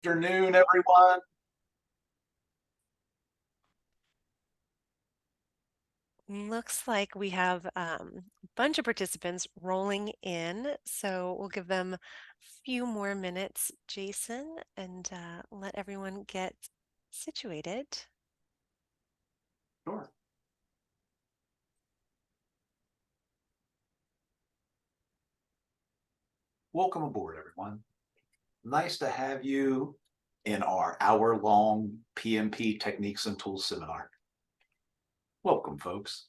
Afternoon, everyone. Looks like we have a bunch of participants rolling in, so we'll give them a few more minutes, Jason, and let everyone get situated. Sure. Welcome aboard, everyone. Nice to have you in our hour-long PMP Techniques and Tools seminar. Welcome, folks.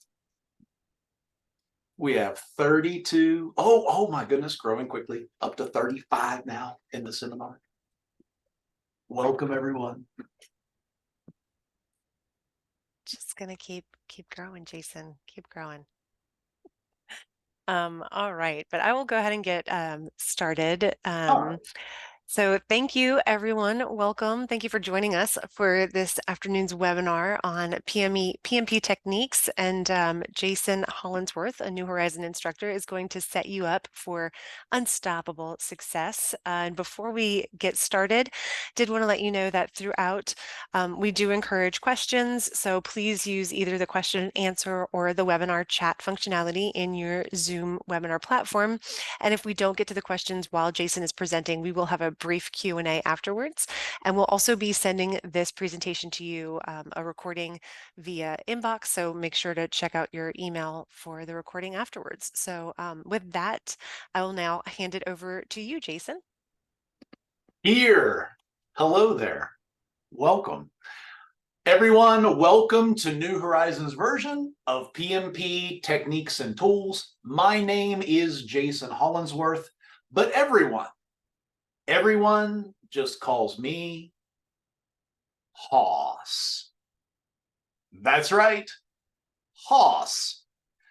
We have 32, oh my goodness, growing quickly, up to 35 now in the seminar. Welcome, everyone. Just gonna keep growing, Jason. Keep growing. All right, but I will go ahead and get started. All right. So thank you, everyone. Welcome. Thank you for joining us for this afternoon's webinar on PMP techniques. And Jason Hollinsworth, a New Horizon instructor, is going to set you up for unstoppable success. And before we get started, did want to let you know that throughout, we do encourage questions. So please use either the question and answer or the webinar chat functionality in your Zoom webinar platform. And if we don't get to the questions while Jason is presenting, we will have a brief Q&A afterwards. And we'll also be sending this presentation to you, a recording via inbox. So make sure to check out your email for the recording afterwards. So with that, I will now hand it over to you, Jason. Here. Hello there. Welcome. Everyone, welcome to New Horizons version of PMP Techniques and Tools. My name is Jason Hollinsworth, but everyone just calls me Hoss. That's right, Hoss.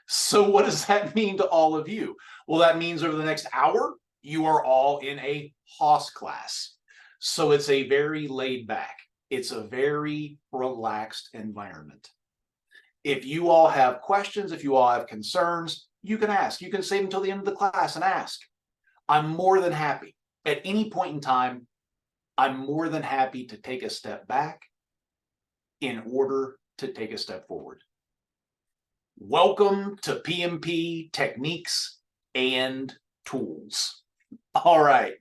So what does that mean to all of you? Well, that means over the next hour, you are all in a Hoss class. So it's a very laid back, it's a very relaxed environment. If you all have questions, if you all have concerns, you can ask. You can save until the end of the class and ask. I'm more than happy. At any point in time, I'm more than happy to take a step back in order to take a step forward. Welcome to PMP Techniques and Tools. All right.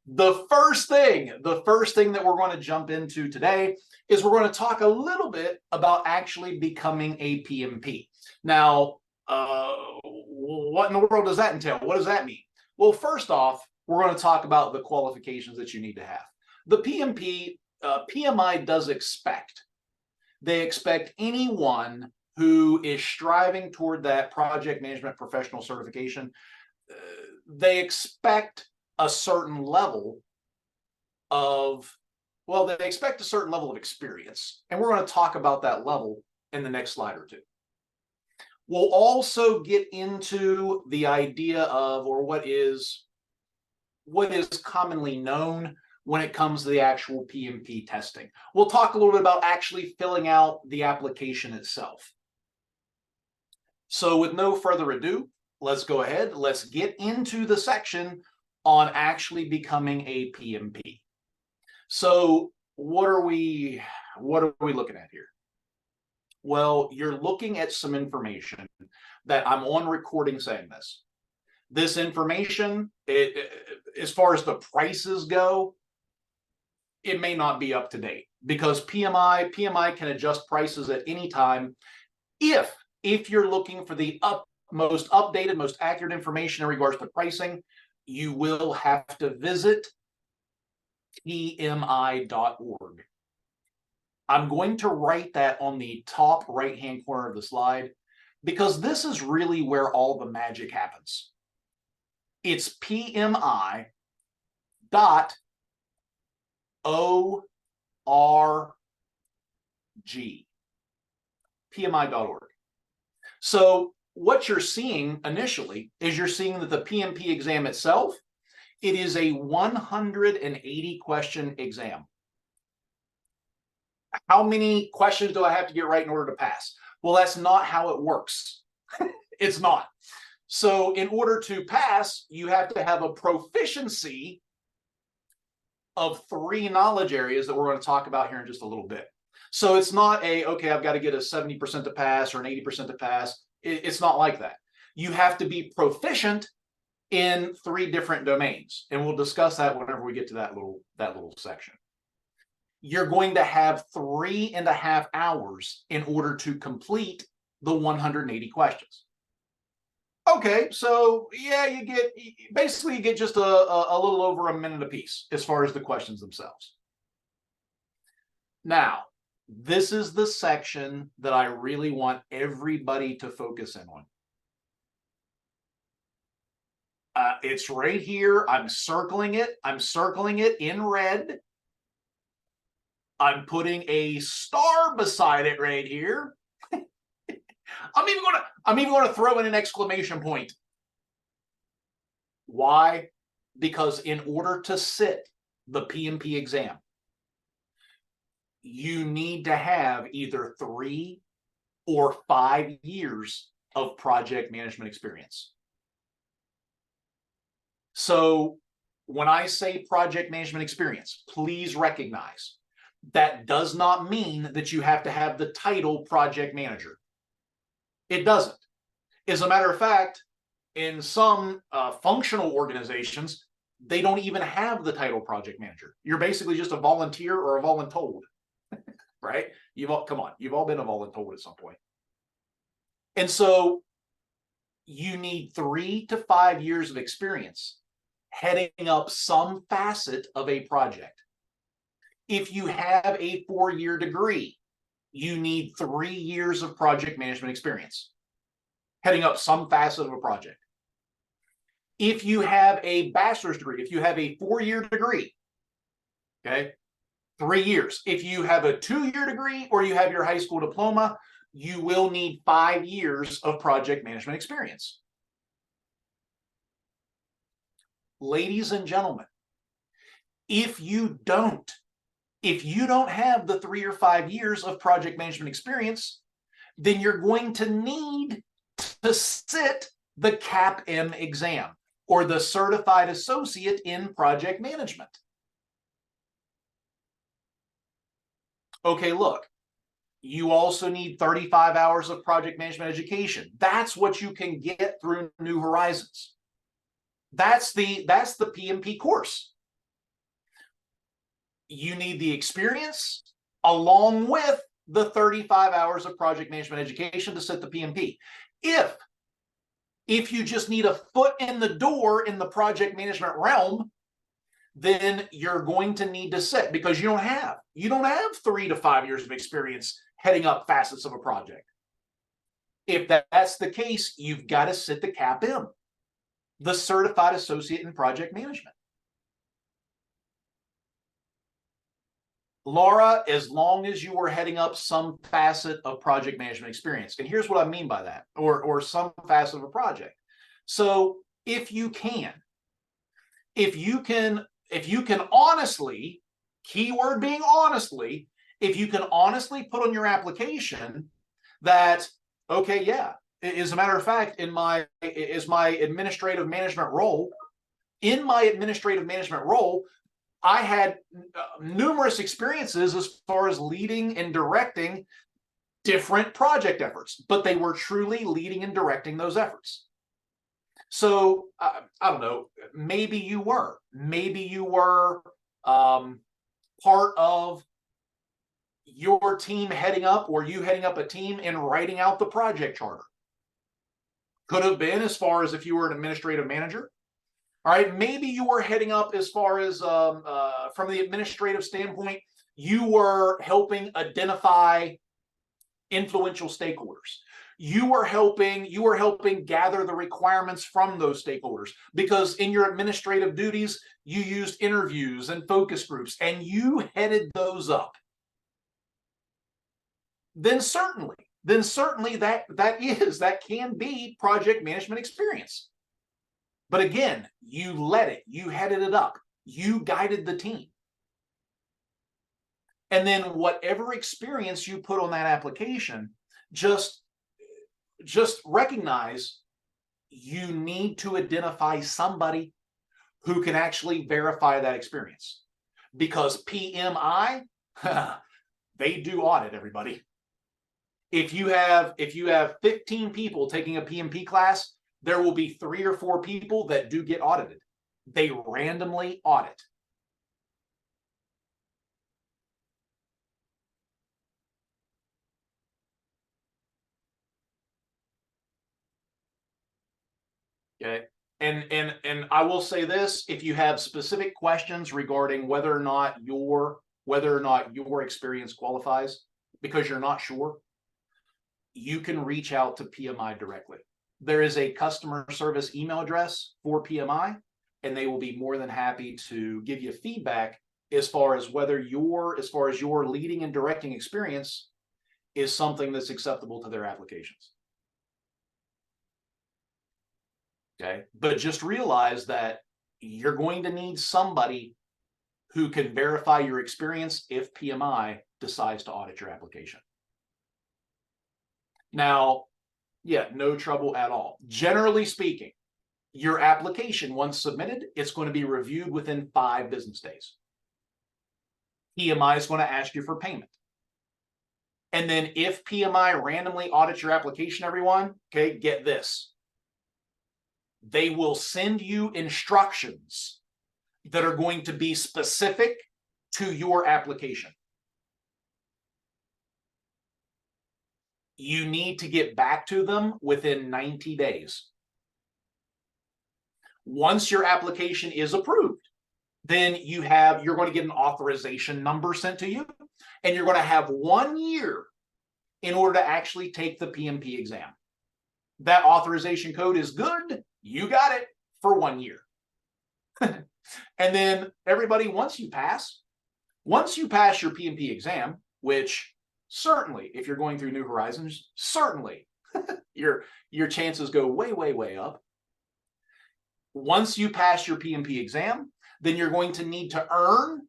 The first thing that we're going to jump into today is we're going to talk a little bit about actually becoming a PMP. Now, what in the world does that entail? What does that mean? Well, first off, we're going to talk about the qualifications that you need to have. The PMP, PMI does expect. They expect anyone who is striving toward that project management professional certification, they expect a certain level of, well, they expect a certain level of experience. And we're going to talk about that level in the next slide or two. We'll also get into the idea of, or what is commonly known when it comes to the actual PMP testing. We'll talk a little bit about actually filling out the application itself. So with no further ado, let's go ahead. Let's get into the section on actually becoming a PMP. So what are we looking at here? Well, you're looking at some information that I'm on recording saying this. This information, as far as the prices go, it may not be up to date because PMI can adjust prices at any time. If you're looking for the most updated, most accurate information in regards to pricing, you will have to visit pmi.org. I'm going to write that on the top right-hand corner of the slide because this is really where all the magic happens. It's pmi.org. pmi.org. So what you're seeing initially is you're seeing that the PMP exam itself, it is a 180 question exam. How many questions do I have to get right in order to pass? Well, that's not how it works. It's not. So in order to pass, you have to have a proficiency of 3 knowledge areas that we're going to talk about here in just a little bit. So it's not okay, I've got to get a 70% to pass or an 80% to pass. It's not like that. You have to be proficient in 3 different domains, and we'll discuss that whenever we get to that little section. You're going to have 3.5 hours in order to complete the 180 questions. Okay, so yeah, you get just a little over a minute apiece as far as the questions themselves. Now, this is the section that I really want everybody to focus in on. It's right here. I'm circling it. I'm circling it in red. I'm putting a star beside it right here. I'm even going to throw in an exclamation point. Why? Because in order to sit the PMP exam, you need to have either 3 or 5 years of project management experience. So when I say project management experience, please recognize that does not mean that you have to have the title project manager. It doesn't. As a matter of fact, in some functional organizations, they don't even have the title project manager. You're basically just a volunteer or a voluntold, right? You've all been a voluntold at some point. And so you need 3 to 5 years of experience heading up some facet of a project. If you have a 4-year degree, you need 3 years of project management experience heading up some facet of a project. If you have a bachelor's degree, if you have a 4-year degree, okay, 3 years. If you have a 2-year degree or you have your high school diploma, you will need 5 years of project management experience. Ladies and gentlemen, if you don't have the 3 or 5 years of project management experience, then you're going to need to sit the CAPM exam, or the Certified Associate in Project Management. Okay, look, you also need 35 hours of project management education. That's what you can get through New Horizons. That's the PMP course. You need the experience along with the 35 hours of project management education to sit the PMP. If you just need a foot in the door in the project management realm, then you're going to need to sit, because you don't have 3 to 5 years of experience heading up facets of a project. If that's the case, you've got to sit the CAPM, the Certified Associate in Project Management. Laura, as long as you are heading up some facet of project management experience. And here's what I mean by that, or some facet of a project. So if you can honestly, keyword being honestly, if you can honestly put on your application that, okay, yeah, as a matter of fact, in my administrative management role, I had numerous experiences as far as leading and directing different project efforts, but they were truly leading and directing those efforts. So I don't know, maybe you were part of your team heading up, or you heading up a team and writing out the project charter. Could have been as far as if you were an administrative manager. All right, maybe you were heading up as far as from the administrative standpoint, you were helping identify influential stakeholders. You were helping gather the requirements from those stakeholders, because in your administrative duties, you used interviews and focus groups, and you headed those up. Then certainly that can be project management experience. But again, you led it, you headed it up, you guided the team. And then whatever experience you put on that application, just recognize you need to identify somebody who can actually verify that experience. because PMI, they do audit, everybody. If you have 15 people taking a PMP class, there will be 3 or 4 people that do get audited. They randomly audit. Okay. And I will say this, if you have specific questions regarding whether or not your experience qualifies, because you're not sure, you can reach out to PMI directly. There is a customer service email address for PMI, and they will be more than happy to give you feedback as far as your leading and directing experience is something that's acceptable to their applications. Okay, but just realize that you're going to need somebody who can verify your experience if PMI decides to audit your application. Now, yeah, no trouble at all. Generally speaking, your application, once submitted, it's going to be reviewed within 5 business days. PMI is going to ask you for payment. And then if PMI randomly audits your application, everyone, okay, get this. They will send you instructions that are going to be specific to your application. You need to get back to them within 90 days. Once your application is approved, then you're going to get an authorization number sent to you, and you're going to have 1 year in order to actually take the PMP exam. That authorization code is good. You got it for 1 year. And then everybody, once you pass your PMP exam, which certainly, if you're going through New Horizons, certainly your chances go way, way, way up. Once you pass your PMP exam, then you're going to need to earn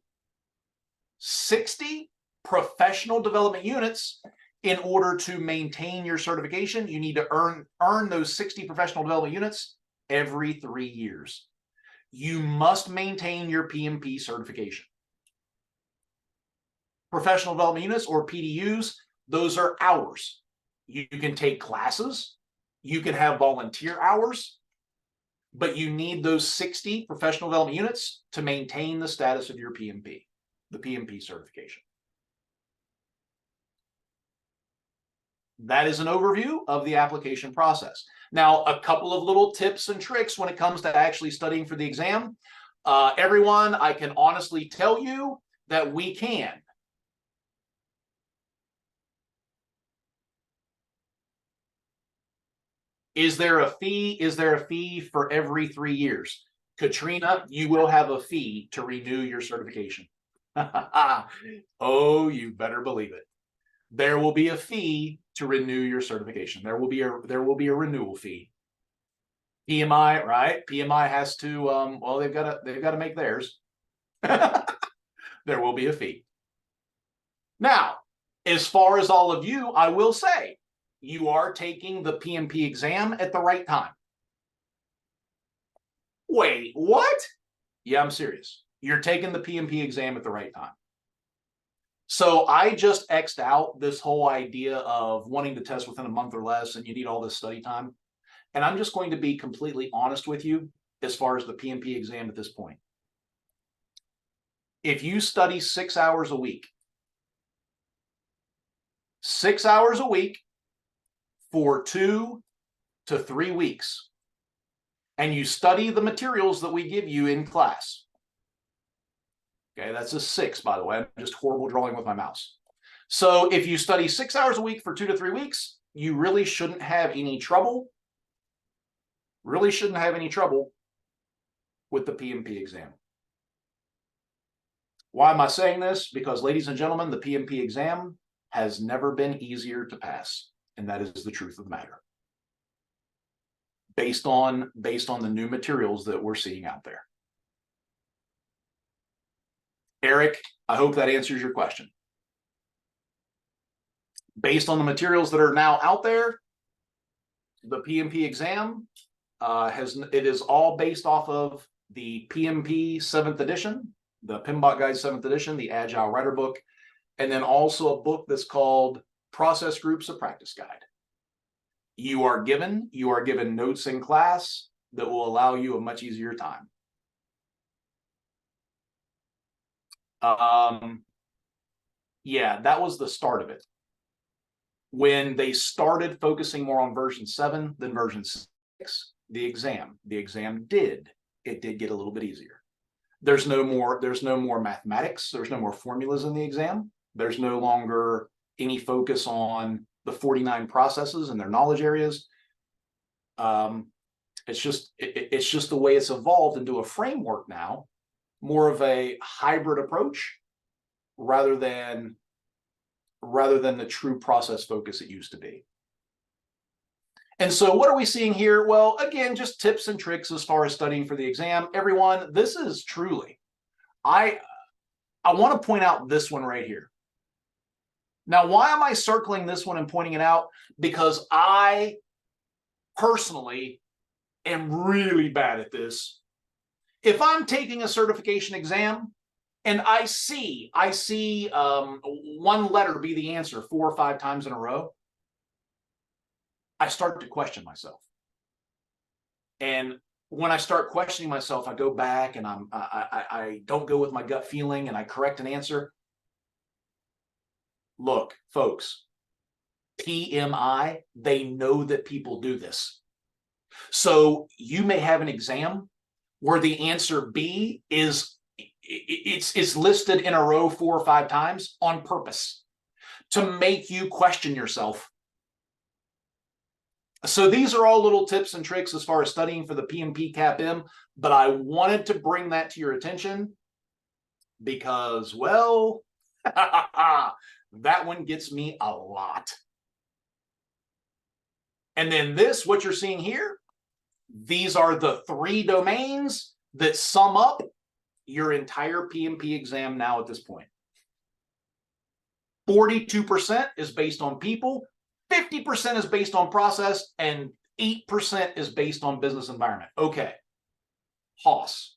60 professional development units in order to maintain your certification. You need to earn those 60 professional development units every 3 years. You must maintain your PMP certification. Professional development units, or PDUs, those are hours. You can take classes, you can have volunteer hours, but you need those 60 professional development units to maintain the status of your PMP, the PMP certification. That is an overview of the application process. Now, a couple of little tips and tricks when it comes to actually studying for the exam. Everyone, I can honestly tell you that we can. Is there a fee? Is there a fee for every 3 years? Katrina, you will have a fee to renew your certification. Oh, you better believe it. There will be a fee to renew your certification. There will be a renewal fee. PMI, right? PMI has to well, they've got to make theirs. There will be a fee. Now, as far as all of you, I will say you are taking the PMP exam at the right time. Wait, what? Yeah, I'm serious. You're taking the PMP exam at the right time. So I just X'd out this whole idea of wanting to test within a month or less and you need all this study time. And I'm just going to be completely honest with you as far as the PMP exam at this point. If you study 6 hours a week, 6 hours a week for 2 to 3 weeks, and you study the materials that we give you in class. Okay, that's a 6, by the way. I'm just horrible drawing with my mouse. So if you study 6 hours a week for 2 to 3 weeks, you really shouldn't have any trouble. Really shouldn't have any trouble with the PMP exam. Why am I saying this? Because, ladies and gentlemen, the PMP exam has never been easier to pass, and that is the truth of the matter. Based on the new materials that we're seeing out there. Eric, I hope that answers your question. Based on the materials that are now out there, the PMP exam it is all based off of the PMP 7th edition, the PMBOK Guide 7th edition, the Agile Writer book, and then also a book that's called Process Groups, a Practice Guide. You are given notes in class that will allow you a much easier time. Yeah, that was the start of it. When they started focusing more on version 7 than version 6, the exam did get a little bit easier. There's no more mathematics, there's no more formulas in the exam. There's no longer any focus on the 49 processes and their knowledge areas. It's just the way it's evolved into a framework now, more of a hybrid approach rather than the true process focus it used to be. And so what are we seeing here? Well, again, just tips and tricks as far as studying for the exam. Everyone, this is truly, I want to point out this one right here. Now, why am I circling this one and pointing it out? Because I personally am really bad at this. If I'm taking a certification exam and I see one letter be the answer 4 or 5 times in a row, I start to question myself. And when I start questioning myself, I go back and I don't go with my gut feeling and I correct an answer. Look, folks, PMI, they know that people do this. So you may have an exam where the answer B is it's listed in a row 4 or 5 times on purpose to make you question yourself. So these are all little tips and tricks as far as studying for the PMP CAPM, but I wanted to bring that to your attention because, well, that one gets me a lot. And then this, what you're seeing here, these are the 3 domains that sum up your entire PMP exam now at this point. 42% is based on people, 50% is based on process, and 8% is based on business environment. Okay, Hoss,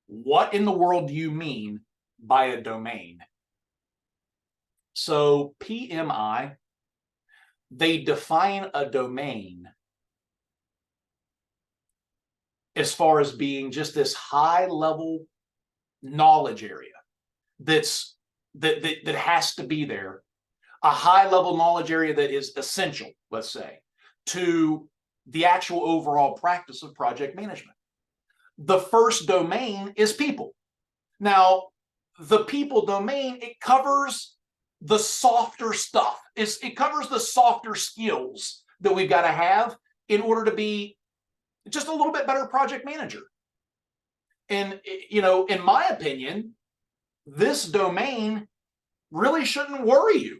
what in the world do you mean by a domain? So PMI, they define a domain as far as being just this high level knowledge area that has to be there, a high level knowledge area that is essential, let's say, to the actual overall practice of project management. The first domain is people. Now, the people domain, it covers the softer stuff. It covers the softer skills that we've got to have in order to be just a little bit better project manager. And, you know, in my opinion, this domain really shouldn't worry you.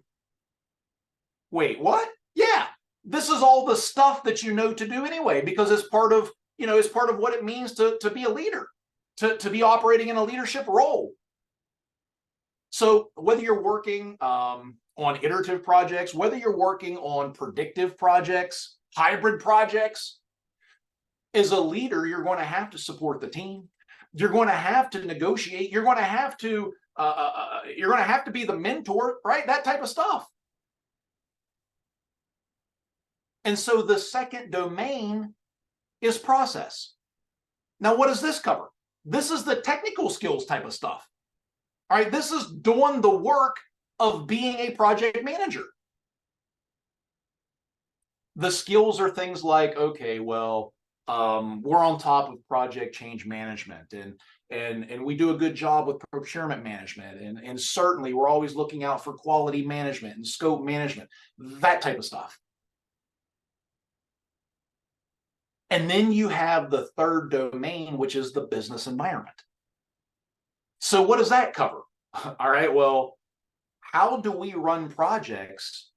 Wait, what? Yeah, this is all the stuff that you know to do anyway, because it's part of, you know, it's part of what it means to be a leader, to be operating in a leadership role. So whether you're working on iterative projects, whether you're working on predictive projects, hybrid projects, as a leader, you're going to have to support the team. You're going to have to negotiate. You're going to have to be the mentor, right? That type of stuff. And so the second domain is process. Now, what does this cover? This is the technical skills type of stuff. All right, this is doing the work of being a project manager. The skills are things like, okay, well, we're on top of project change management, and we do a good job with procurement management, and certainly we're always looking out for quality management and scope management, that type of stuff. And then you have the third domain, which is the business environment. So what does that cover? All right, well, how do we run projects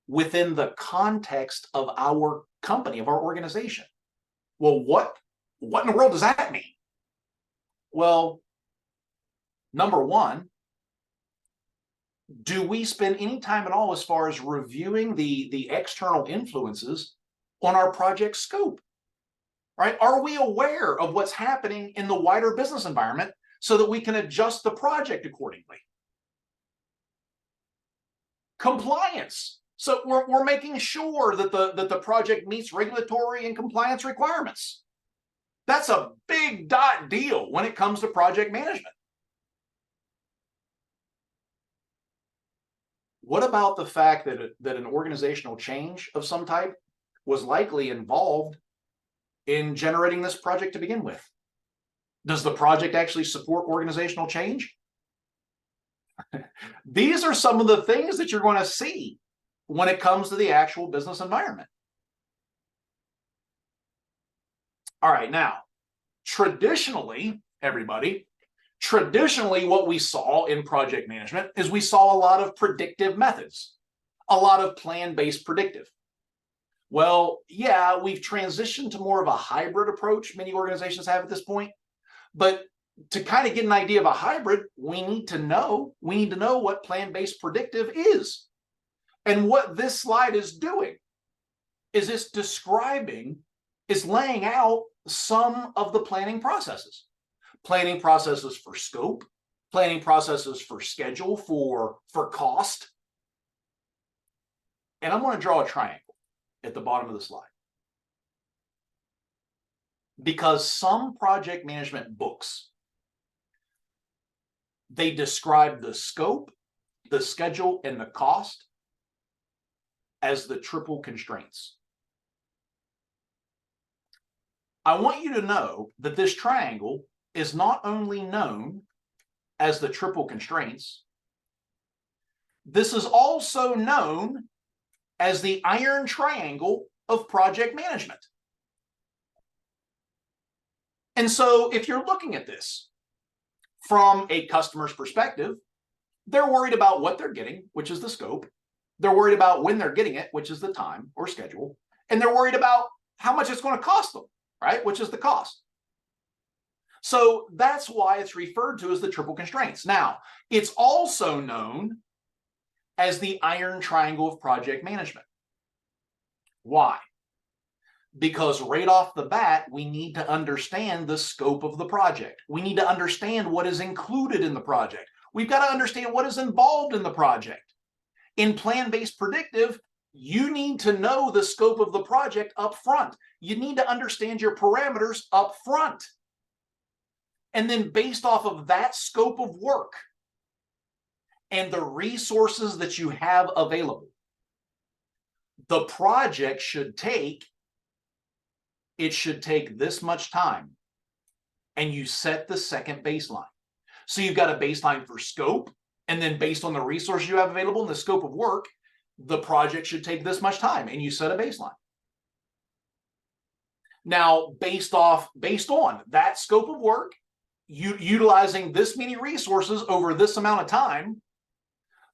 within the context of our company, of our organization? Well, what in the world does that mean? Well, number one, do we spend any time at all as far as reviewing the external influences on our project scope? Right? Are we aware of what's happening in the wider business environment so that we can adjust the project accordingly. Compliance. So we're making sure that the project meets regulatory and compliance requirements. That's a big deal when it comes to project management. What about the fact that an organizational change of some type was likely involved in generating this project to begin with? Does the project actually support organizational change? These are some of the things that you're going to see when it comes to the actual business environment. All right, now, traditionally, what we saw in project management is we saw a lot of predictive methods, a lot of plan-based predictive. Well, yeah, we've transitioned to more of a hybrid approach many organizations have at this point, but to kind of get an idea of a hybrid, we need to know what plan-based predictive is. And what this slide is doing is laying out some of the planning processes. Planning processes for scope, planning processes for schedule, for cost. And I'm going to draw a triangle at the bottom of the slide. Because some project management books, they describe the scope, the schedule, and the cost as the triple constraints. I want you to know that this triangle is not only known as the triple constraints, this is also known as the iron triangle of project management. And so if you're looking at this from a customer's perspective, they're worried about what they're getting, which is the scope. They're worried about when they're getting it, which is the time or schedule. And they're worried about how much it's going to cost them, right? Which is the cost. So that's why it's referred to as the triple constraints. Now, it's also known as the iron triangle of project management. Why? Because right off the bat, we need to understand the scope of the project. We need to understand what is included in the project. We've got to understand what is involved in the project. In plan-based predictive, you need to know the scope of the project up front. You need to understand your parameters up front. And then based off of that scope of work and the resources that you have available, the project should take this much time. And you set the second baseline. So you've got a baseline for scope, and then based on the resources you have available and the scope of work, the project should take this much time, and you set a baseline. Now, based on that scope of work, utilizing this many resources over this amount of time,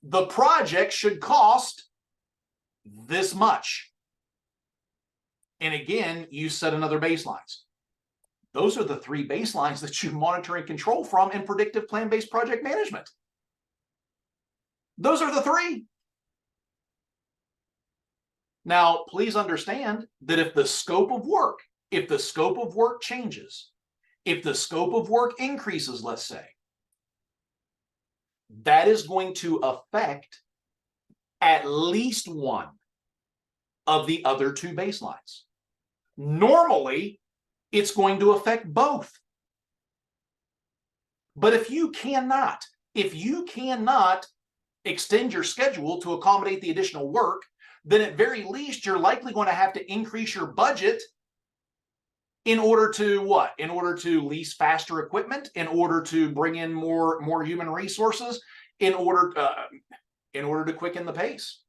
the project should cost this much. And again, you set another baselines. Those are the three baselines that you monitor and control from in predictive plan-based project management. Those are the three. Now, please understand that if the scope of work changes, if the scope of work increases, let's say, that is going to affect at least one of the other two baselines. Normally, it's going to affect both. But if you cannot extend your schedule to accommodate the additional work, then at very least, you're likely going to have to increase your budget in order to what? In order to lease faster equipment, in order to bring in more human resources, in order to quicken the pace.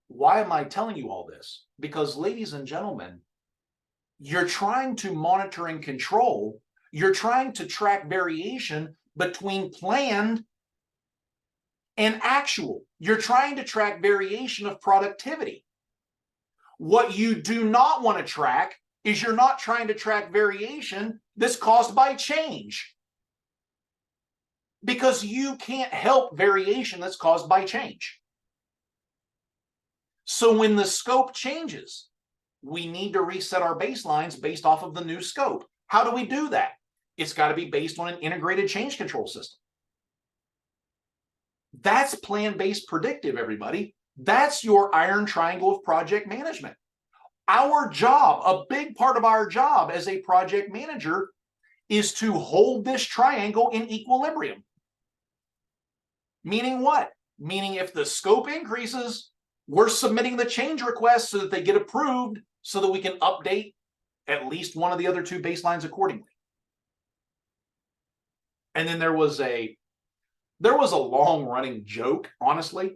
Why am I telling you all this? Because, ladies and gentlemen, you're trying to monitor and control, you're trying to track variation between planned and actual. You're trying to track variation of productivity. What you do not want to track is you're not trying to track variation that's caused by change. Because you can't help variation that's caused by change. So when the scope changes, we need to reset our baselines based off of the new scope. How do we do that? It's got to be based on an integrated change control system. That's plan-based predictive, everybody. That's your iron triangle of project management. Our job, a big part of our job as a project manager, is to hold this triangle in equilibrium. Meaning what? Meaning if the scope increases, we're submitting the change requests so that they get approved so that we can update at least one of the other two baselines accordingly. And then there was a long-running joke, honestly,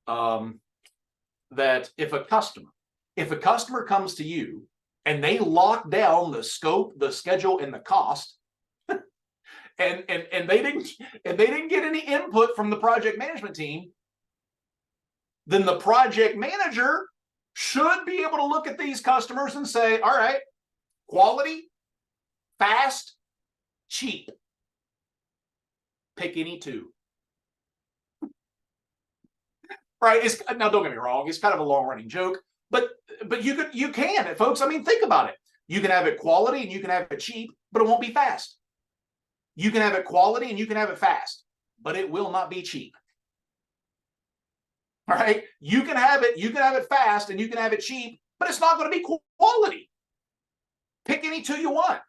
that if a customer comes to you and they lock down the scope, the schedule, and the cost, and they didn't get any input from the project management team, then the project manager should be able to look at these customers and say, all right, quality, fast, cheap. Pick any two. Right? Now, don't get me wrong, it's kind of a long-running joke, but you can, folks. I mean, think about it. You can have it quality and you can have it cheap, but it won't be fast. You can have it quality and you can have it fast, but it will not be cheap. All right? You can have it fast and you can have it cheap, but it's not going to be quality. Pick any two you want.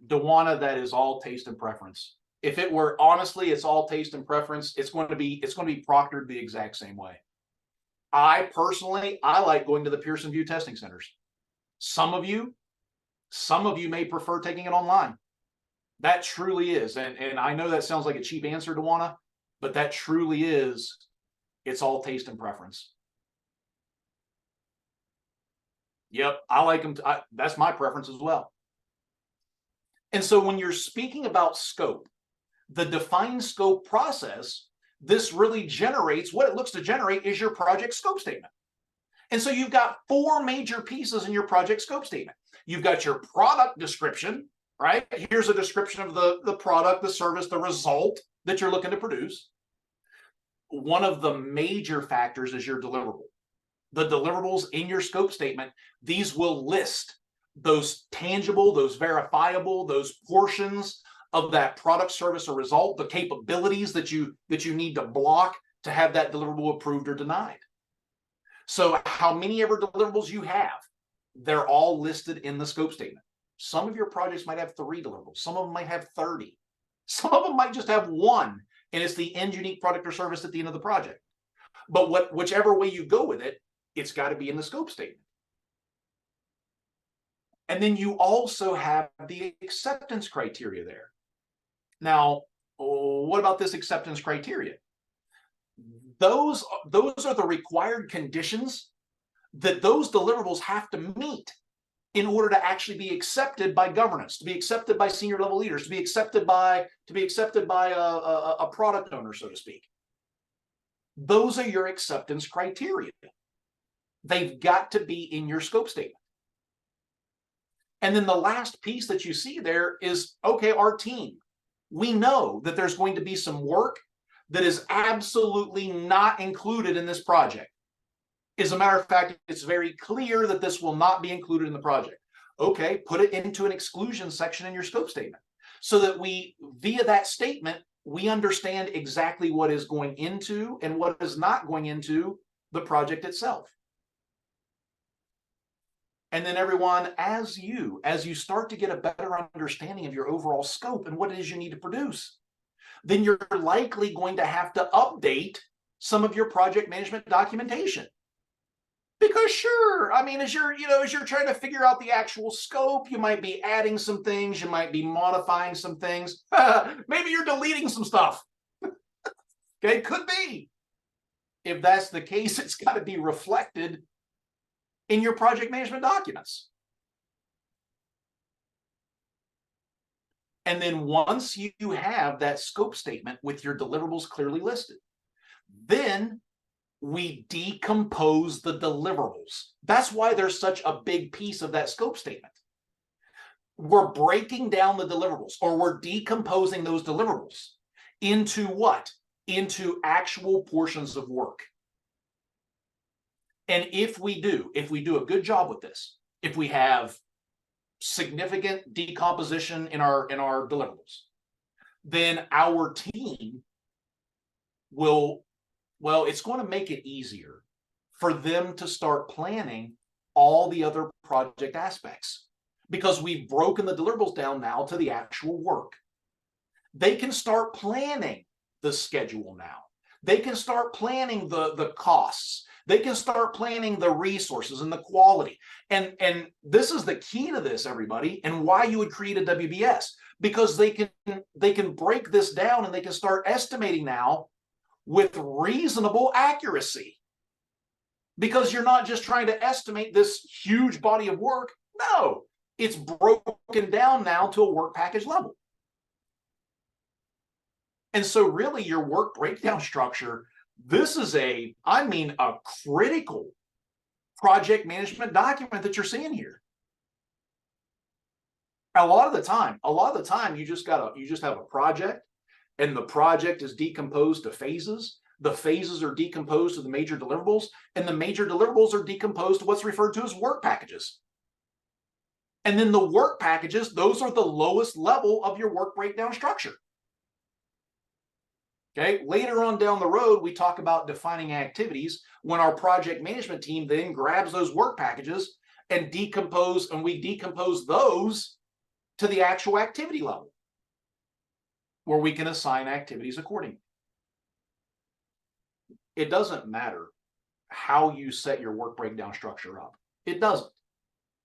Dewana, that is all taste and preference. If it were honestly, it's all taste and preference. It's going to be proctored the exact same way. I personally like going to the Pearson VUE testing centers. Some of you may prefer taking it online. That truly is, and I know that sounds like a cheap answer, Dewana, but that truly is. It's all taste and preference. Yep, I like them. That's my preference as well. And so when you're speaking about scope, the defined scope process, this really generates, what it looks to generate is your project scope statement. And so you've got four major pieces in your project scope statement. You've got your product description, right? Here's a description of the product, the service, the result that you're looking to produce. One of the major factors is your deliverable. The deliverables in your scope statement, these will list those tangible, those verifiable, those portions of that product, service, or result, the capabilities that you need to block to have that deliverable approved or denied. So how many ever deliverables you have, they're all listed in the scope statement. Some of your projects might have 3 deliverables. Some of them might have 30. Some of them might just have 1, and it's the end unique product or service at the end of the project. But whichever way you go with it, it's got to be in the scope statement. And then you also have the acceptance criteria there. Now, what about this acceptance criteria? Those are the required conditions that those deliverables have to meet in order to actually be accepted by governance, to be accepted by senior level leaders, to be accepted by a product owner, so to speak. Those are your acceptance criteria. They've got to be in your scope statement. And then the last piece that you see there is, okay, our team. We know that there's going to be some work that is absolutely not included in this project. As a matter of fact, it's very clear that this will not be included in the project. Okay, put it into an exclusion section in your scope statement so that via that statement, we understand exactly what is going into and what is not going into the project itself. And then everyone, as you start to get a better understanding of your overall scope and what it is you need to produce, then you're likely going to have to update some of your project management documentation. Because sure, I mean, as you're trying to figure out the actual scope, you might be adding some things, you might be modifying some things. Maybe you're deleting some stuff. Okay, could be. If that's the case, it's got to be reflected in your project management documents. And then once you have that scope statement with your deliverables clearly listed, then we decompose the deliverables. That's why there's such a big piece of that scope statement. We're breaking down the deliverables, or we're decomposing those deliverables into what? into actual portions of work. And if we do a good job with this, if we have significant decomposition in our deliverables, then our team will, well, it's going to make it easier for them to start planning all the other project aspects, because we've broken the deliverables down now to the actual work. They can start planning the schedule now. They can start planning the costs. They can start planning the resources and the quality. And this is the key to this, everybody, and why you would create a WBS, because they can break this down and they can start estimating now with reasonable accuracy. Because you're not just trying to estimate this huge body of work. No, it's broken down now to a work package level. And so really your work breakdown structure, this is a critical project management document that you're seeing here. A lot of the time you just have a project, and the project is decomposed to phases. The phases are decomposed to the major deliverables, and the major deliverables are decomposed to what's referred to as work packages. And then the work packages, those are the lowest level of your work breakdown structure. Okay, later on down the road, we talk about defining activities, when our project management team then grabs those work packages and we decompose those to the actual activity level, where we can assign activities accordingly. It doesn't matter how you set your work breakdown structure up. It doesn't,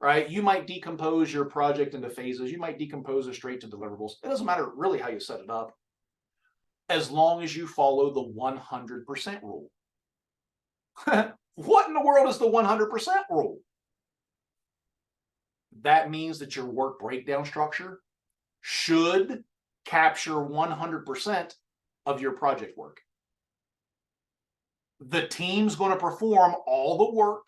right? You might decompose your project into phases. You might decompose it straight to deliverables. It doesn't matter really how you set it up, as long as you follow the 100% rule. What in the world is the 100% rule? That means that your work breakdown structure should capture 100% of your project work. The team's going to perform all the work.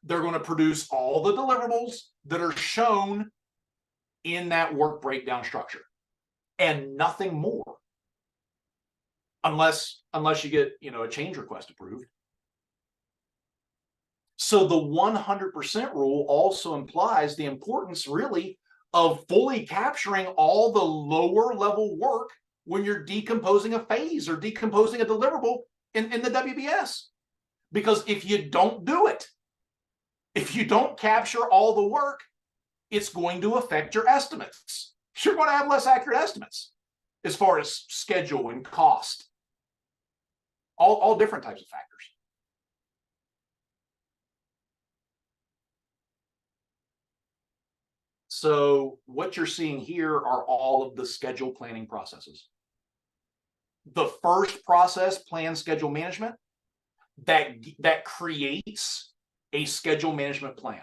They're going to produce all the deliverables that are shown in that work breakdown structure, and nothing more. Unless you get, a change request approved. So the 100% rule also implies the importance, really, of fully capturing all the lower level work when you're decomposing a phase or decomposing a deliverable in the WBS. Because if you don't do it, if you don't capture all the work, it's going to affect your estimates. You're going to have less accurate estimates as far as schedule and cost. All different types of factors. So what you're seeing here are all of the schedule planning processes. The first process, plan schedule management, that creates a schedule management plan.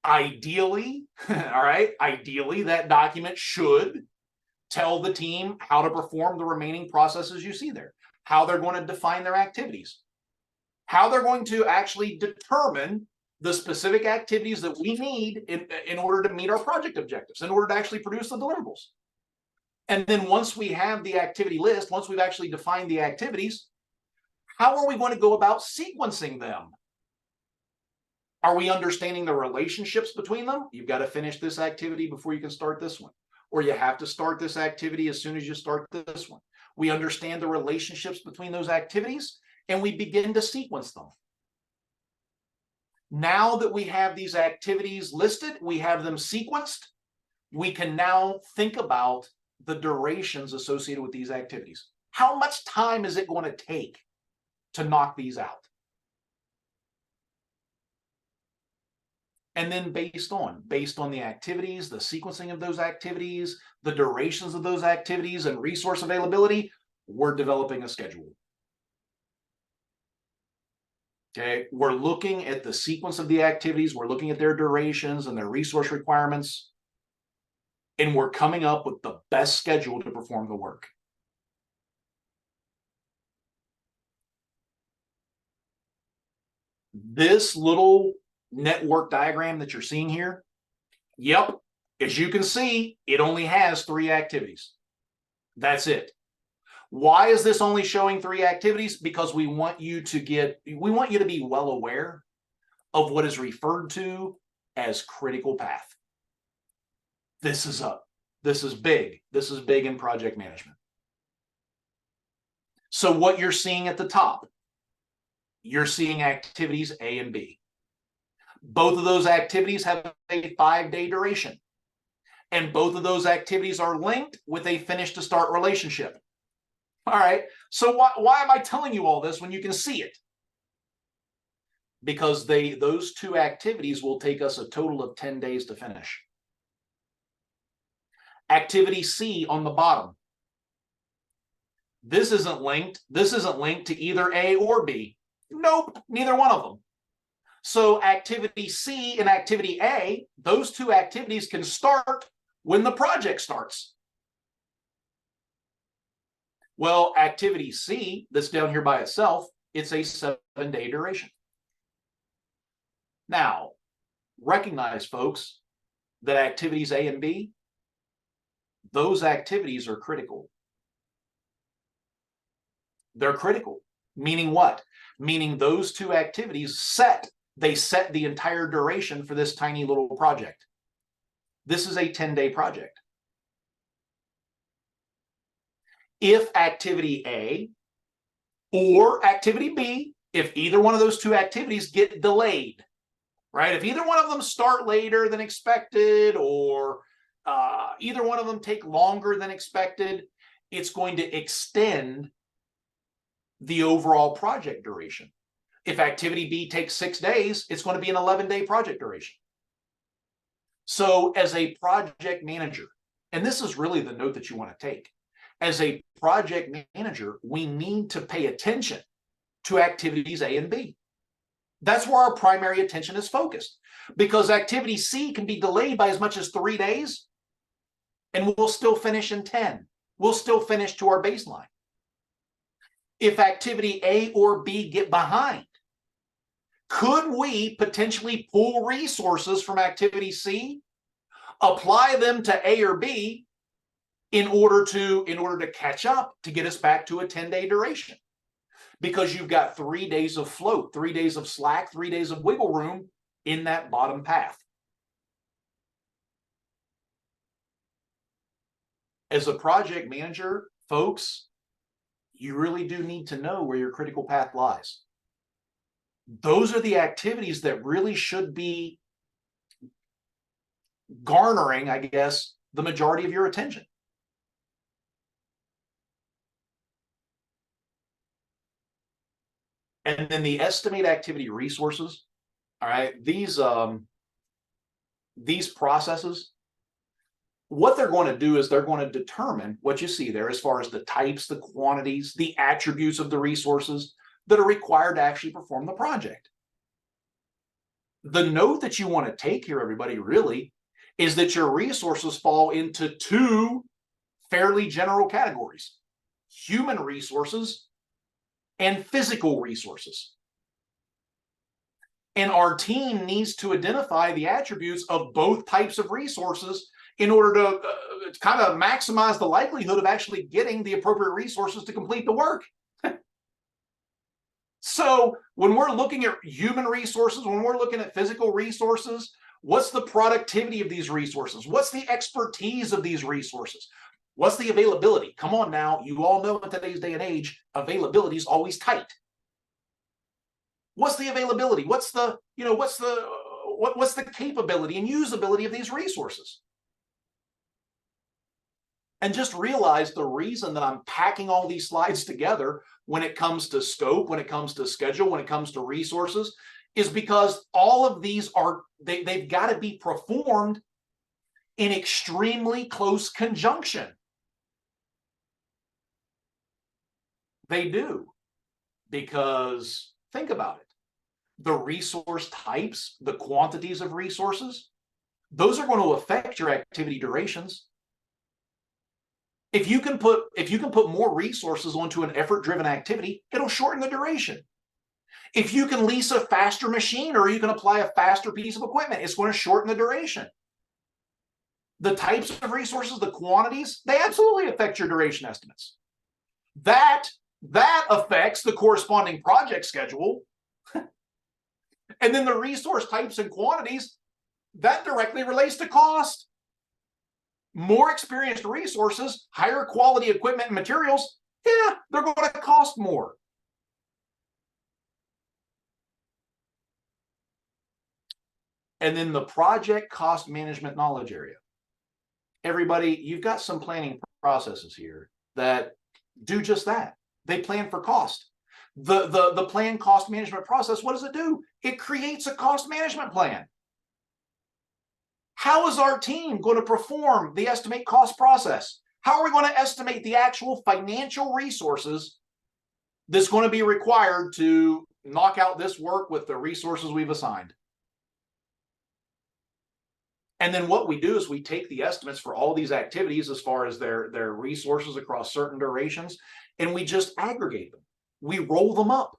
Ideally, ideally that document should tell the team how to perform the remaining processes you see there, how they're going to define their activities, how they're going to actually determine the specific activities that we need in order to meet our project objectives, in order to actually produce the deliverables. And then once we have the activity list, once we've actually defined the activities, how are we going to go about sequencing them? Are we understanding the relationships between them? You've got to finish this activity before you can start this one, or you have to start this activity as soon as you start this one. We understand the relationships between those activities, and we begin to sequence them. Now that we have these activities listed, we have them sequenced, we can now think about the durations associated with these activities. How much time is it going to take to knock these out? And then based on the activities, the sequencing of those activities, the durations of those activities, and resource availability, we're developing a schedule. Okay, we're looking at the sequence of the activities, we're looking at their durations and their resource requirements, and we're coming up with the best schedule to perform the work. This little network diagram that you're seeing here, yep, as you can see, it only has 3 activities. That's it. Why is this only showing 3 activities? Because we want you to be well aware of what is referred to as critical path. This is big. This is big in project management. So what you're seeing at the top, you're seeing activities A and B. Both of those activities have a 5-day duration. And both of those activities are linked with a finish to start relationship. All right, so why am I telling you all this when you can see it? Because those 2 activities will take us a total of 10 days to finish. Activity C on the bottom. This isn't linked to either A or B. Nope, neither one of them. So activity C and activity A, those 2 activities can start when the project starts. Well, activity C, that's down here by itself, it's a 7-day duration. Now, recognize, folks, that activities A and B, those activities are critical. They're critical. Meaning what? Meaning those 2 activities set the entire duration for this tiny little project. This is a 10-day project. If activity A or activity B, if either one of those 2 activities get delayed, right? If either one of them start later than expected, or either one of them take longer than expected, it's going to extend the overall project duration. If activity B takes 6 days, it's going to be an 11-day project duration. So as a project manager, and this is really the note that you want to take, as a project manager, we need to pay attention to activities A and B. That's where our primary attention is focused, because activity C can be delayed by as much as 3 days, and we'll still finish in 10. We'll still finish to our baseline. If activity A or B get behind, could we potentially pull resources from activity C, apply them to A or B in order to catch up, to get us back to a 10-day duration? Because you've got 3 days of float, 3 days of slack, 3 days of wiggle room in that bottom path. As a project manager, folks, you really do need to know where your critical path lies. Those are the activities that really should be garnering, I guess, the majority of your attention. And then the estimate activity resources, all right, these processes, what they're going to do is they're going to determine what you see there as far as the types, the quantities, the attributes of the resources that are required to actually perform the project. The note that you want to take here, everybody, really, is that your resources fall into 2 fairly general categories: human resources and physical resources. And our team needs to identify the attributes of both types of resources in order to kind of maximize the likelihood of actually getting the appropriate resources to complete the work. So when we're looking at human resources, when we're looking at physical resources, what's the productivity of these resources? What's the expertise of these resources? What's the availability? Come on now, you all know in today's day and age, availability is always tight. What's the availability? What's the capability and usability of these resources? And just realize the reason that I'm packing all these slides together when it comes to scope, when it comes to schedule, when it comes to resources, is because all of these they've got to be performed in extremely close conjunction. They do, because think about it. The resource types, the quantities of resources, those are going to affect your activity durations. If you can put more resources onto an effort-driven activity, it'll shorten the duration. If you can lease a faster machine, or you can apply a faster piece of equipment, it's going to shorten the duration. The types of resources, the quantities, they absolutely affect your duration estimates. That affects the corresponding project schedule. And then the resource types and quantities, that directly relates to cost. More experienced resources, higher quality equipment and materials, yeah, they're going to cost more. And then the project cost management knowledge area. Everybody, you've got some planning processes here that do just that. They plan for cost. The plan cost management process, what does it do? It creates a cost management plan. How is our team going to perform the estimate cost process? How are we going to estimate the actual financial resources that's going to be required to knock out this work with the resources we've assigned? And then what we do is we take the estimates for all these activities as far as their resources across certain durations, and we just aggregate them. We roll them up.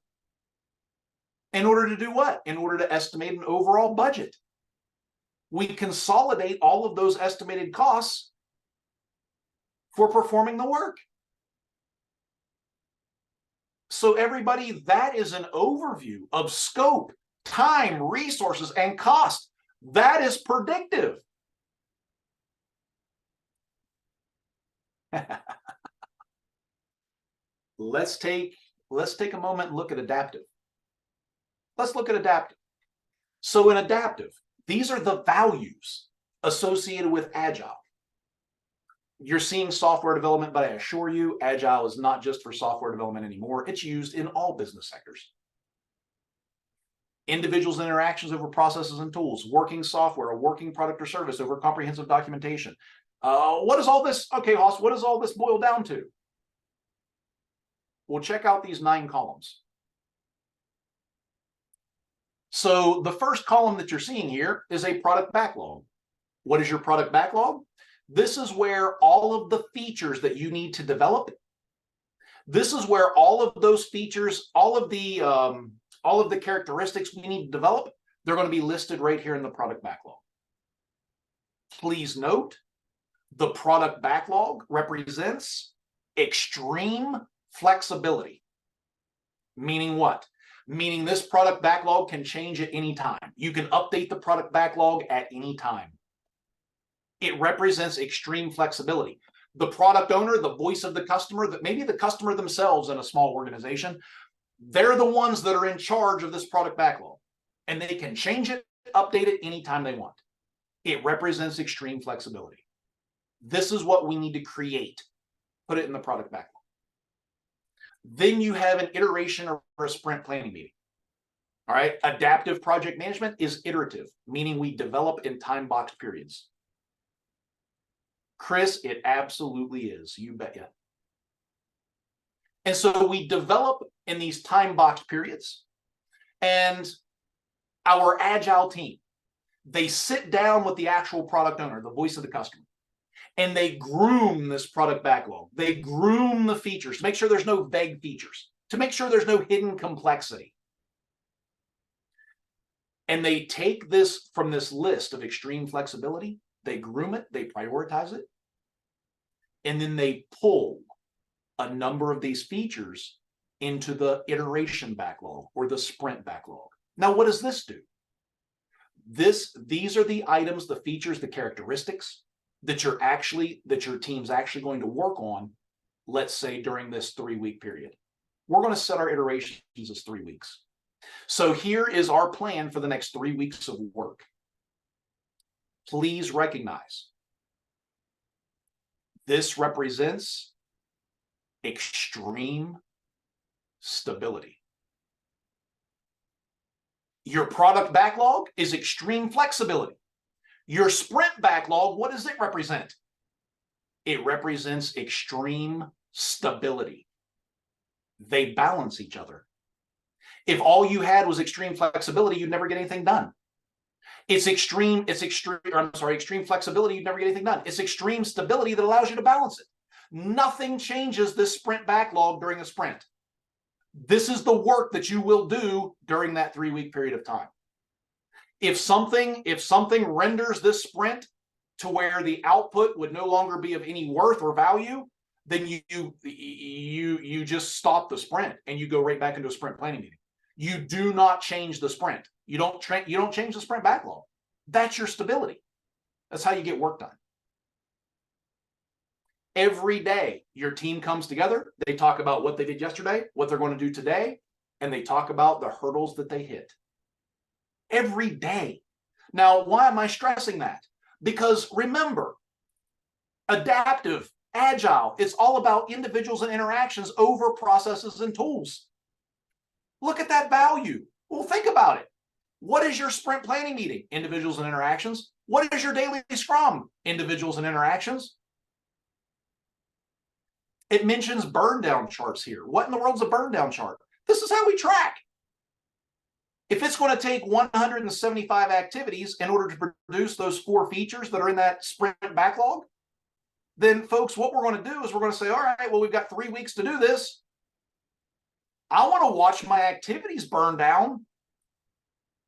In order to do what? In order to estimate an overall budget. We consolidate all of those estimated costs for performing the work. So everybody, that is an overview of scope, time, resources, and cost. That is predictive. Let's take a moment and look at adaptive. Let's look at adaptive. So in adaptive, these are the values associated with agile. You're seeing software development, but I assure you, agile is not just for software development anymore. It's used in all business sectors. Individuals' interactions over processes and tools, working software, a working product or service over comprehensive documentation. What is all this? Okay, Hoss, what does all this boil down to? Well, check out these 9 columns. So the first column that you're seeing here is a product backlog. What is your product backlog? This is where all of the features that you need to develop. This is where all of those features, all of the characteristics we need to develop, they're going to be listed right here in the product backlog. Please note, the product backlog represents extreme flexibility. Meaning what? Meaning this product backlog can change at any time. You can update the product backlog at any time. It represents extreme flexibility. The product owner, the voice of the customer, that maybe the customer themselves in a small organization, they're the ones that are in charge of this product backlog, and they can change it, update it anytime they want. It represents extreme flexibility. This is what we need to create. Put it in the product backlog. Then you have an iteration or a sprint planning meeting. All right. Adaptive project management is iterative, meaning we develop in time-boxed periods. Chris, it absolutely is. You bet you. And so we develop in these time-boxed periods, and our agile team, they sit down with the actual product owner, the voice of the customer, and they groom this product backlog. They groom the features to make sure there's no vague features, to make sure there's no hidden complexity. And they take this from this list of extreme flexibility, they groom it, they prioritize it, and then they pull a number of these features into the iteration backlog or the sprint backlog. Now, what does this do? These are the items, the features, the characteristics that your team's actually going to work on, let's say during this 3-week period. We're going to set our iterations as 3 weeks. So here is our plan for the next 3 weeks of work. Please recognize this represents extreme stability. Your product backlog is extreme flexibility. Your sprint backlog, what does it represent? It represents extreme stability. They balance each other. If all you had was extreme flexibility, you'd never get anything done. Extreme flexibility, you'd never get anything done. It's extreme stability that allows you to balance it. Nothing changes this sprint backlog during a sprint. This is the work that you will do during that 3-week period of time. If something renders this sprint to where the output would no longer be of any worth or value, then you just stop the sprint and you go right back into a sprint planning meeting. You do not change the sprint. You don't change the sprint backlog. That's your stability. That's how you get work done. Every day, your team comes together. They talk about what they did yesterday, what they're going to do today, and they talk about the hurdles that they hit. Every day. Now, why am I stressing that? Because remember, adaptive, agile, it's all about individuals and interactions over processes and tools. Look at that value. Well, think about it. What is your sprint planning meeting? Individuals and interactions. What is your daily scrum? Individuals and interactions. It mentions burn down charts here. What in the world's a burn down chart? This is how we track. If it's going to take 175 activities in order to produce those 4 features that are in that sprint backlog, then folks, what we're going to do is we're going to say, all right, well, we've got 3 weeks to do this. I want to watch my activities burn down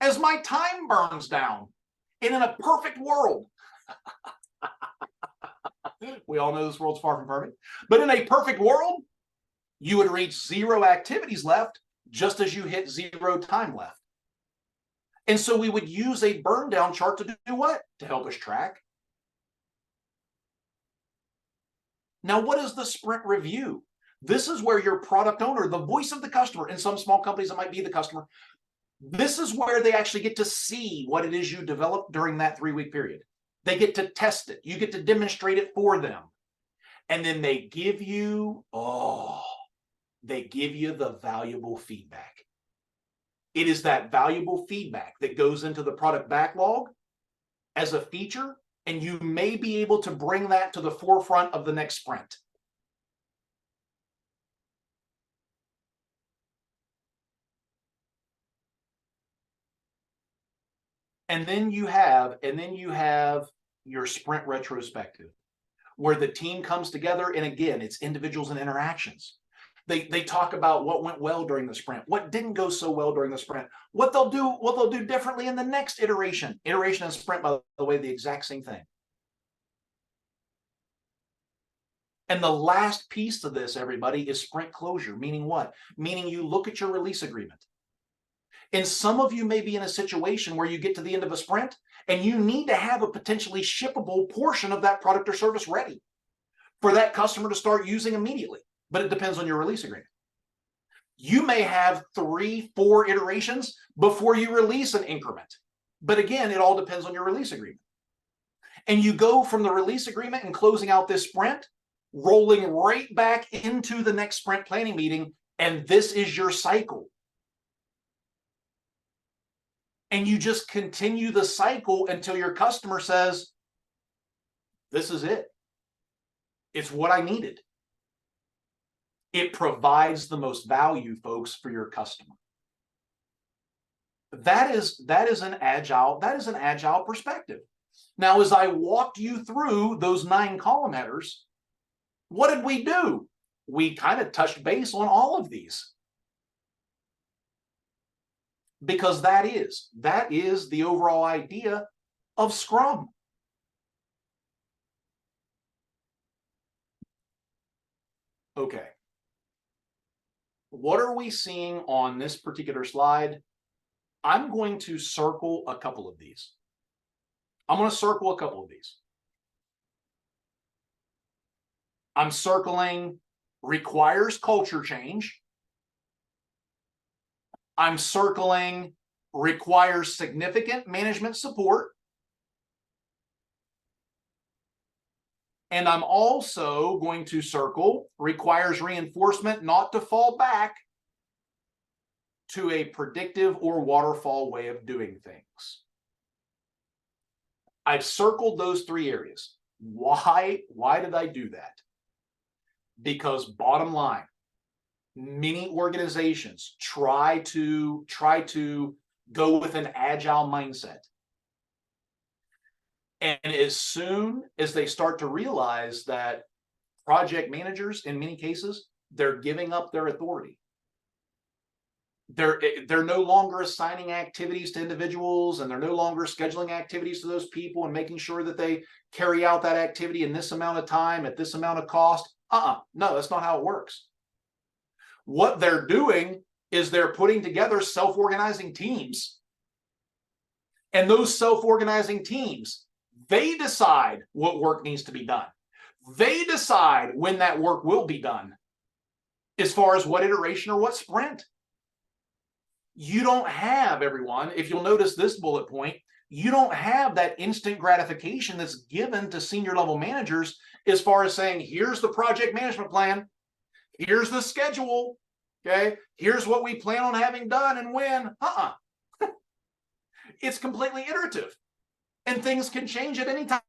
as my time burns down. And in a perfect world, we all know this world's far from perfect, but in a perfect world, you would reach 0 activities left just as you hit 0 time left. And so we would use a burn down chart to do what? To help us track. Now, what is the sprint review? This is where your product owner, the voice of the customer, in some small companies it might be the customer, this is where they actually get to see what it is you developed during that 3-week period. They get to test it. You get to demonstrate it for them. And then they give you, they give you the valuable feedback. It is that valuable feedback that goes into the product backlog as a feature, and you may be able to bring that to the forefront of the next sprint. And then you have your sprint retrospective, where the team comes together, and again, it's individuals and interactions. They talk about what went well during the sprint, what didn't go so well during the sprint, what they'll do differently in the next iteration. Iteration and sprint, by the way, the exact same thing. And the last piece to this, everybody, is sprint closure. Meaning what? Meaning you look at your release agreement. And some of you may be in a situation where you get to the end of a sprint and you need to have a potentially shippable portion of that product or service ready for that customer to start using immediately. But it depends on your release agreement. You may have 3-4 iterations before you release an increment. But again, it all depends on your release agreement. And you go from the release agreement and closing out this sprint, rolling right back into the next sprint planning meeting, and this is your cycle. And you just continue the cycle until your customer says, this is it. It's what I needed. It provides the most value, folks, for your customer. That is an agile perspective. Now, as I walked you through those 9 column headers, what did we do? We kind of touched base on all of these. Because that is the overall idea of Scrum. Okay. What are we seeing on this particular slide? I'm going to circle a couple of these. I'm circling requires culture change. I'm circling requires significant management support. And I'm also going to circle requires reinforcement not to fall back to a predictive or waterfall way of doing things. I've circled those 3 areas. Why did I do that? Because bottom line, many organizations try to go with an agile mindset. And as soon as they start to realize that project managers, in many cases, they're giving up their authority. They're no longer assigning activities to individuals, and they're no longer scheduling activities to those people and making sure that they carry out that activity in this amount of time at this amount of cost. No, that's not how it works. What they're doing is they're putting together self-organizing teams. And those self-organizing teams, they decide what work needs to be done. They decide when that work will be done, as far as what iteration or what sprint. You don't have, everyone, if you'll notice this bullet point, you don't have that instant gratification that's given to senior level managers as far as saying, here's the project management plan, here's the schedule, okay, here's what we plan on having done and when. It's completely iterative, and things can change at any time.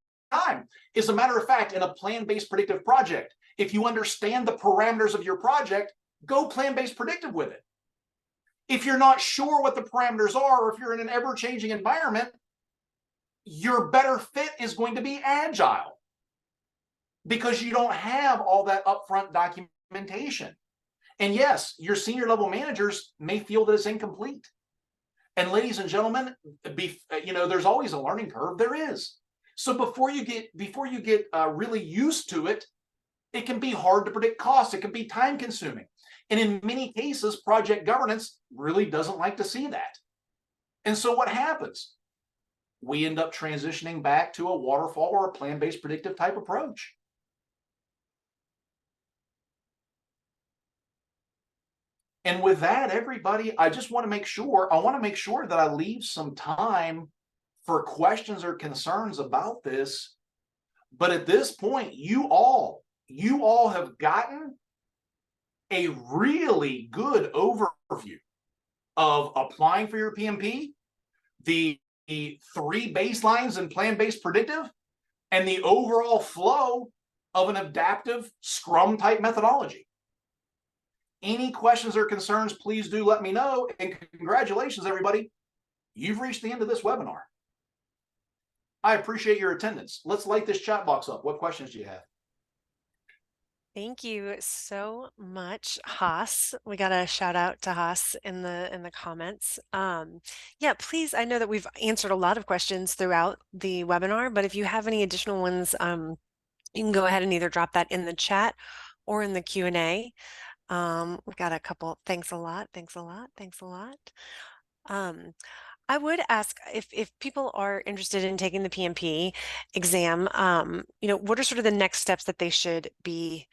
As a matter of fact, in a plan-based predictive project, if you understand the parameters of your project, go plan-based predictive with it. If you're not sure what the parameters are, or if you're in an ever-changing environment, your better fit is going to be agile, because you don't have all that upfront documentation. And yes, your senior level managers may feel that it's incomplete. And ladies and gentlemen, there's always a learning curve. There is. So before you get really used to it, it can be hard to predict costs. It can be time consuming. And in many cases, project governance really doesn't like to see that. And so what happens? We end up transitioning back to a waterfall or a plan-based predictive type approach. And with that, everybody, I want to make sure that I leave some time for questions or concerns about this. But at this point, you all have gotten a really good overview of applying for your PMP, the 3 baselines in plan-based predictive, and the overall flow of an adaptive Scrum type methodology. Any questions or concerns, please do let me know. And congratulations, everybody. You've reached the end of this webinar. I appreciate your attendance. Let's light this chat box up. What questions do you have? Thank you so much, Haas. We got a shout out to Haas in the comments. Yeah, please. I know that we've answered a lot of questions throughout the webinar, but if you have any additional ones, you can go ahead and either drop that in the chat or in the Q&A. We've got a couple. Thanks a lot. Thanks a lot. Thanks a lot. I would ask if people are interested in taking the PMP exam, what are sort of the next steps that they should be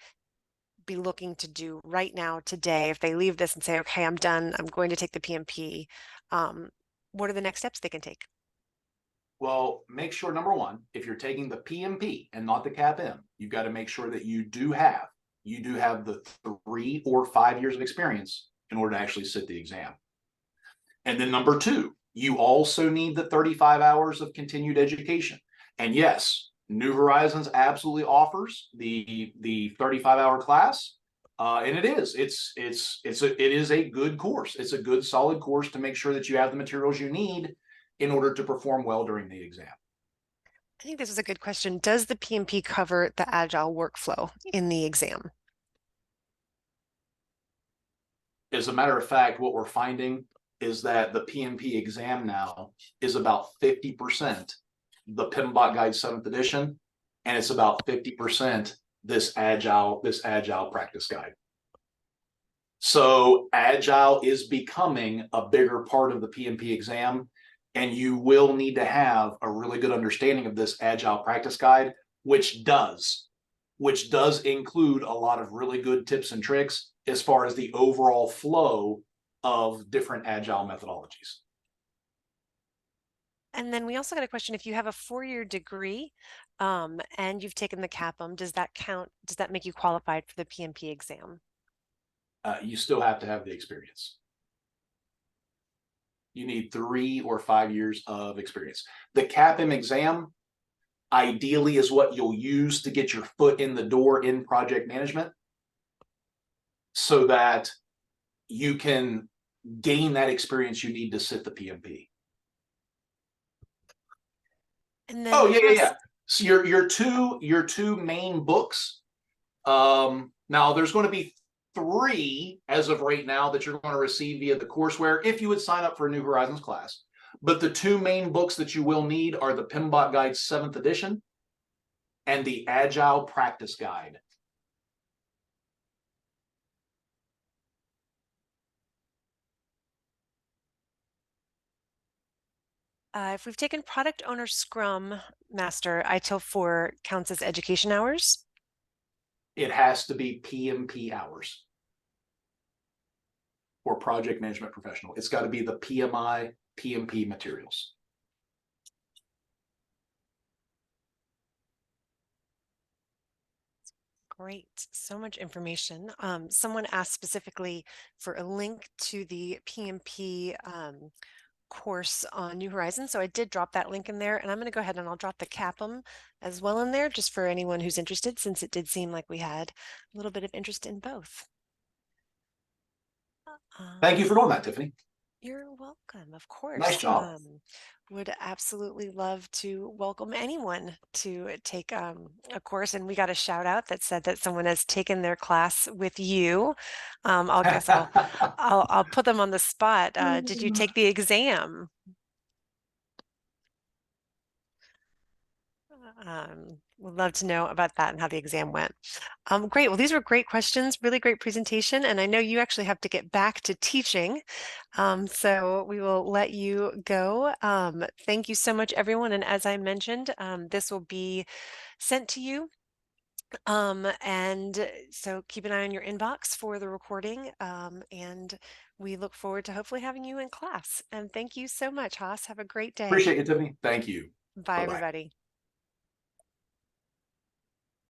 looking to do right now, today, if they leave this and say, okay, I'm done, I'm going to take the PMP. What are the next steps they can take? Well, make sure, number one, if you're taking the PMP and not the CAPM, you've got to make sure that you do have the 3 or 5 years of experience in order to actually sit the exam. And then number 2, you also need the 35 hours of continued education. And yes, New Horizons absolutely offers the 35-hour class, and it is a good course. It's a good solid course to make sure that you have the materials you need in order to perform well during the exam. I think this is a good question. Does the PMP cover the agile workflow in the exam? As a matter of fact, what we're finding is that the PMP exam now is about 50% the PMBOK Guide 7th edition, and it's about 50% this agile practice guide. So agile is becoming a bigger part of the PMP exam, and you will need to have a really good understanding of this agile practice guide, which does include a lot of really good tips and tricks as far as the overall flow of different agile methodologies. And then we also got a question, if you have a 4-year degree and you've taken the CAPM, does that count? Does that make you qualified for the PMP exam? You still have to have the experience. You need 3 or 5 years of experience. The CAPM exam ideally is what you'll use to get your foot in the door in project management, so that you can gain that experience you need to sit the PMP. And then yeah. So your two main books. Now there's going to be 3 as of right now that you're going to receive via the courseware if you would sign up for a New Horizons class. But the 2 main books that you will need are the PMBOK Guide 7th edition and the Agile Practice Guide. If we've taken product owner, Scrum Master, ITIL 4 counts as education hours. It has to be PMP hours or project management professional. It's got to be the PMI, PMP materials. Great, so much information. Someone asked specifically for a link to the PMP course on New Horizons. So I did drop that link in there, and I'm going to go ahead and I'll drop the CAPM as well in there just for anyone who's interested, since it did seem like we had a little bit of interest in both. Thank you for doing that, Tiffany. You're welcome, of course. Nice job. Would absolutely love to welcome anyone to take a course. And we got a shout out that said that someone has taken their class with you. I'll guess I'll put them on the spot. Did you take the exam? Would love to know about that and how the exam went. Great. Well, these were great questions, really great presentation. And I know you actually have to get back to teaching. So we will let you go. Thank you so much, everyone. And as I mentioned, this will be sent to you. And so keep an eye on your inbox for the recording. And we look forward to hopefully having you in class. And thank you so much, Haas. Have a great day. Appreciate you, Tiffany. Thank you. Bye, Bye-bye. everybody.